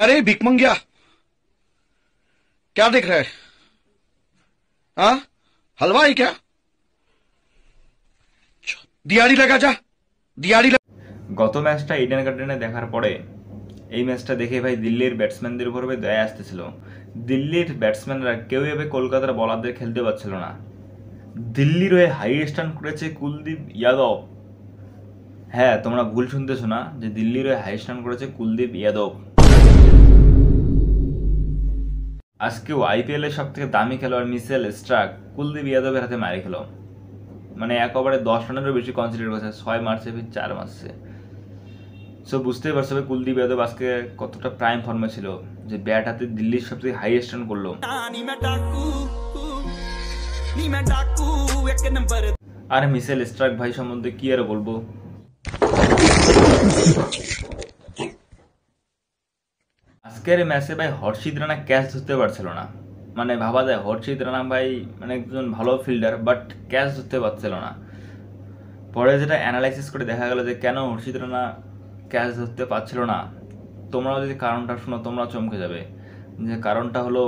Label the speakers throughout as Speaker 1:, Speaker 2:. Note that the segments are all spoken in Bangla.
Speaker 1: अरे भिकमंगिया, क्या देख रहा है? हाँ, हलवा है क्या? दिहाड़ी लगा जा, दिहाड़ी लगा।
Speaker 2: গত ম্যাচটা ইডেন গার্ডেনে দেখার পরে এই ম্যাচটা দেখে ভাই দিল্লির ব্যাটসম্যানদের উপর ভাই দয়া আসতেছিল। দিল্লির ব্যাটসম্যানরা কেউ এভাবে কলকাতার বলারদের খেলতে পারছিল না। দিল্লির হয়ে হাইয়েস্ট রান করেছে কুলদীপ যাদব। হ্যাঁ, তোমরা ভুল শুনতেছো না, যে দিল্লির হয়ে হাইয়েস্ট রান করেছে কুলদীপ যাদব। আজকেও আইপিএল এর সব থেকে দামি খেলোয়াড় মিচেল স্টার্ক কুলদীপ যাদবের হাতে মারি খেলো। মানে একেবারে 10 রানেরও বেশি কনসিডার করেছে, 6 মারছে, 4 মারছে। সো বুঝতেই পারছো ভাই কুলদীপ যাদব আজকে কতটা প্রাইম ফর্মে ছিল, যে ব্যাট হাতে দিল্লির সবথেকে হাইয়েস্ট রান করলো। আর মিচেল স্টার্ক ভাই সম্বন্ধে কি আর বলবো। আজকের ম্যাচে ভাই হর্ষিত রানা ক্যাচ ধরতে পারছিল না। মানে ভাবা যায় হর্ষিত রানা ভাই মানে একজন ভালো ফিল্ডার, বাট ক্যাচ ধরতে পারছিল না। পরে যেটা অ্যানালাইসিস করে দেখা গেল যে কেন হর্ষিত রানা ক্যাচ ধরতে পারছিল না, তোমরাও যদি কারণটা শুনো তোমরা চমকে যাবে। যে কারণটা হলো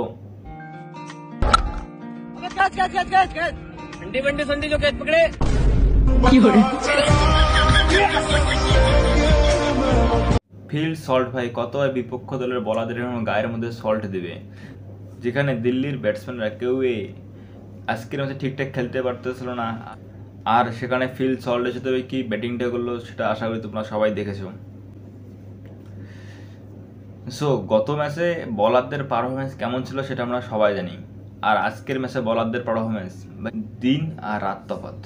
Speaker 2: ফিল্ড সল্ট। ভাই কত বিপক্ষ দলের বলারদের গায়ের মধ্যে সল্ট দেবে, যেখানে দিল্লির ব্যাটসম্যানরা কেউই আজকের ম্যাচে ঠিকঠাক খেলতে পারতেছিল না। আর সেখানে ফিল্ড সল্টের সাথে কি ব্যাটিংটা করলো সেটা আশা করি তোমরা সবাই দেখেছো। সো গত ম্যাচে বলারদের পারফরমেন্স কেমন ছিল সেটা আমরা সবাই জানি, আর আজকের ম্যাচে বলারদের পারফরমেন্স দিন আর রাত তফাৎ।